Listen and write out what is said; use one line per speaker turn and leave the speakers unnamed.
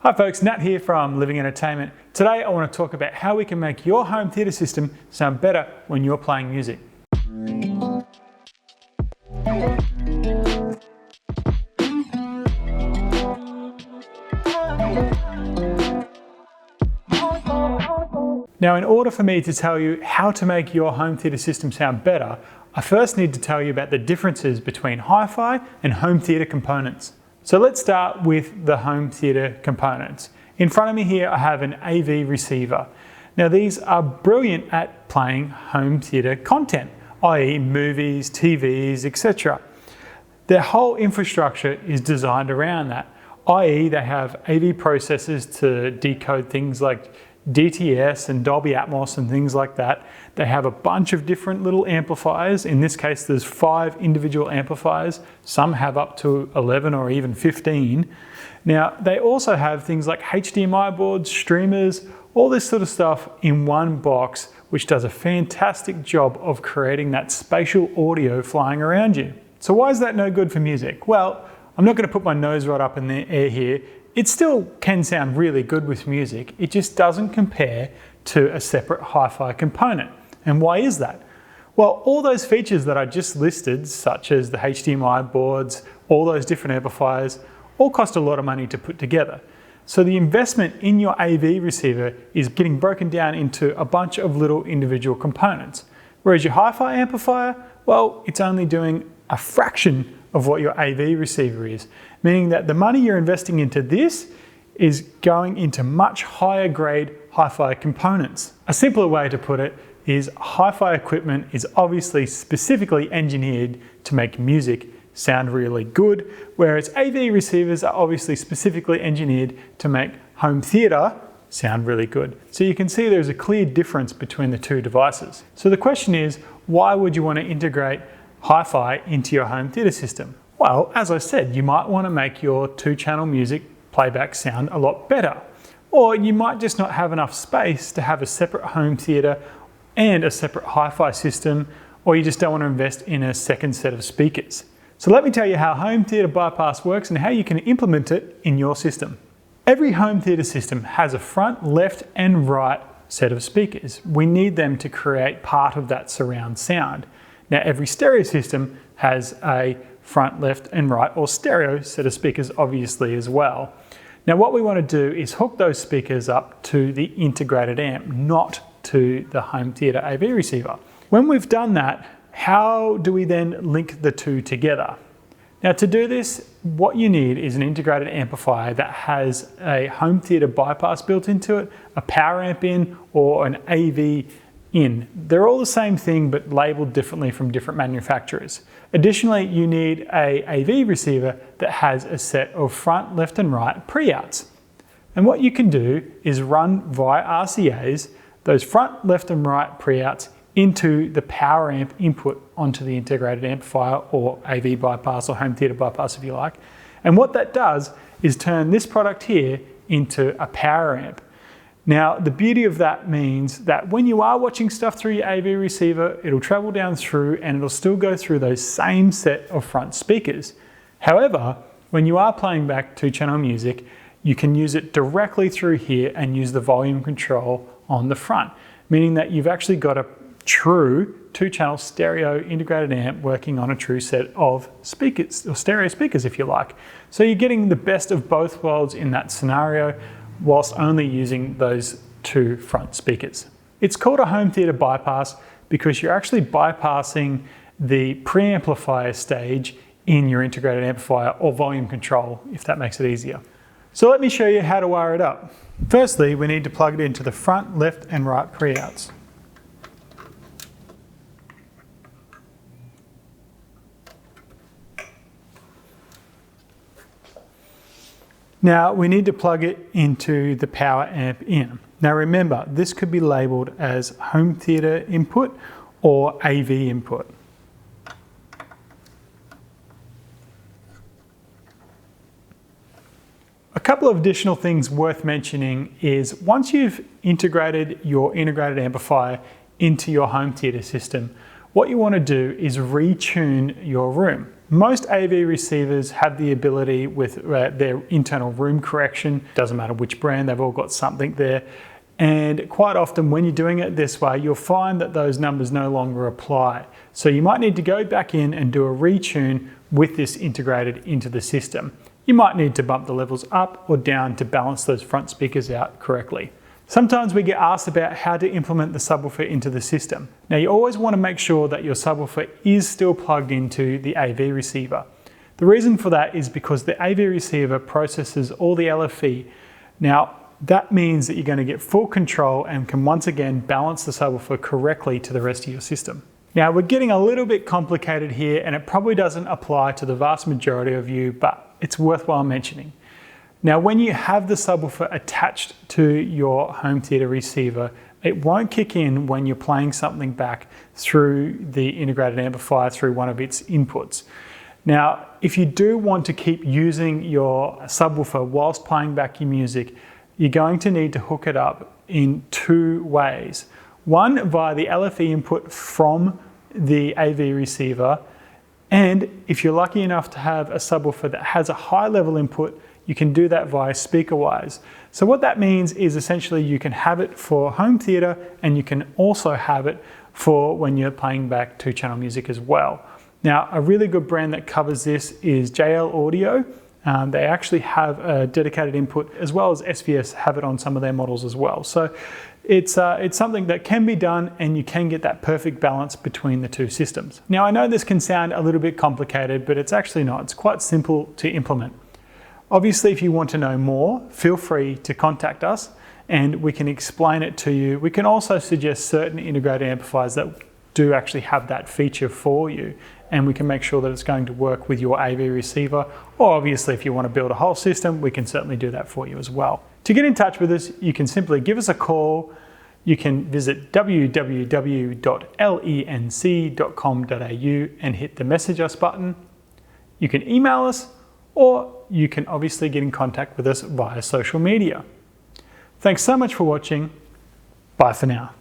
Hi folks, Nat here from Living Entertainment. Today I want to talk about how we can make your home theatre system sound better when you're playing music. Now, in order for me to tell you how to make your home theatre system sound better, I first need to tell you about the differences between hi-fi and home theatre components. So let's start with the home theatre components. In front of me here I have an AV receiver. Now these are brilliant at playing home theatre content, i.e. movies, TVs, etc. Their whole infrastructure is designed around that, i.e. they have AV processors to decode things like DTS and Dolby Atmos and things like that. They have a bunch of different little amplifiers. In this case, there's 5 individual amplifiers. Some have up to 11 or even 15. Now, they also have things like HDMI boards, streamers, all this sort of stuff in one box, which does a fantastic job of creating that spatial audio flying around you. So why is that no good for music? Well, I'm not going to put my nose right up in the air here. It still can sound really good with music, it just doesn't compare to a separate hi-fi component. And why is that? Well, all those features that I just listed, such as the HDMI boards, all those different amplifiers, all cost a lot of money to put together. So the investment in your AV receiver is getting broken down into a bunch of little individual components. Whereas your hi-fi amplifier, well, it's only doing a fraction of what your AV receiver is, meaning that the money you're investing into this is going into much higher grade hi-fi components. A simpler way to put it is hi-fi equipment is obviously specifically engineered to make music sound really good, whereas AV receivers are obviously specifically engineered to make home theatre sound really good. So you can see there's a clear difference between the two devices. So the question is, why would you want to integrate hi-fi into your home theatre system? Well, as I said, you might want to make your 2-channel music playback sound a lot better. Or you might just not have enough space to have a separate home theatre and a separate hi-fi system, or you just don't want to invest in a second set of speakers. So let me tell you how home theatre bypass works and how you can implement it in your system. Every home theatre system has a front, left and right set of speakers. We need them to create part of that surround sound. Now every stereo system has a front, left and right or stereo set of speakers obviously as well. Now what we want to do is hook those speakers up to the integrated amp, not to the home theatre AV receiver. When we've done that, how do we then link the two together? Now to do this, what you need is an integrated amplifier that has a home theatre bypass built into it, a power amp in or an AV in. They're all the same thing but labeled differently from different manufacturers. Additionally, you need a AV receiver that has a set of front, left and right pre-outs. And what you can do is run via RCAs those front, left and right pre-outs into the power amp input onto the integrated amplifier or AV bypass or home theatre bypass if you like. And what that does is turn this product here into a power amp. Now, the beauty of that means that when you are watching stuff through your AV receiver, it'll travel down through and it'll still go through those same set of front speakers. However, when you are playing back 2-channel music, you can use it directly through here and use the volume control on the front, meaning that you've actually got a true 2-channel stereo integrated amp working on a true set of speakers, or stereo speakers if you like. So you're getting the best of both worlds in that scenario, whilst only using those 2 front speakers. It's called a home theatre bypass because you're actually bypassing the preamplifier stage in your integrated amplifier or volume control, if that makes it easier. So let me show you how to wire it up. Firstly, we need to plug it into the front, left and right pre-outs. Now we need to plug it into the power amp in. Now remember, this could be labelled as home theatre input or AV input. A couple of additional things worth mentioning is once you've integrated your integrated amplifier into your home theatre system, what you want to do is retune your room. Most AV receivers have the ability with their internal room correction. Doesn't matter which brand, they've all got something there. And quite often when you're doing it this way, you'll find that those numbers no longer apply. So you might need to go back in and do a retune with this integrated into the system. You might need to bump the levels up or down to balance those front speakers out correctly. Sometimes we get asked about how to implement the subwoofer into the system. Now you always want to make sure that your subwoofer is still plugged into the AV receiver. The reason for that is because the AV receiver processes all the LFE. Now that means that you're going to get full control and can once again balance the subwoofer correctly to the rest of your system. Now we're getting a little bit complicated here and it probably doesn't apply to the vast majority of you, but it's worthwhile mentioning. Now when you have the subwoofer attached to your home theater receiver, it won't kick in when you're playing something back through the integrated amplifier through one of its inputs. Now if you do want to keep using your subwoofer whilst playing back your music, you're going to need to hook it up in two ways. One, via the LFE input from the AV receiver, and if you're lucky enough to have a subwoofer that has a high level input, you can do that via speaker wires. So what that means is essentially you can have it for home theater and you can also have it for when you're playing back 2-channel music as well. Now a really good brand that covers this is JL Audio. They actually have a dedicated input as well as SVS have it on some of their models as well. So it's something that can be done and you can get that perfect balance between the two systems. Now I know this can sound a little bit complicated, but it's actually not. It's quite simple to implement. Obviously, if you want to know more, feel free to contact us and we can explain it to you. We can also suggest certain integrated amplifiers that do actually have that feature for you, and we can make sure that it's going to work with your AV receiver, or obviously if you want to build a whole system, we can certainly do that for you as well. To get in touch with us, you can simply give us a call. You can visit www.lenc.com.au and hit the message us button. You can email us, or you can obviously get in contact with us via social media. Thanks so much for watching. Bye for now.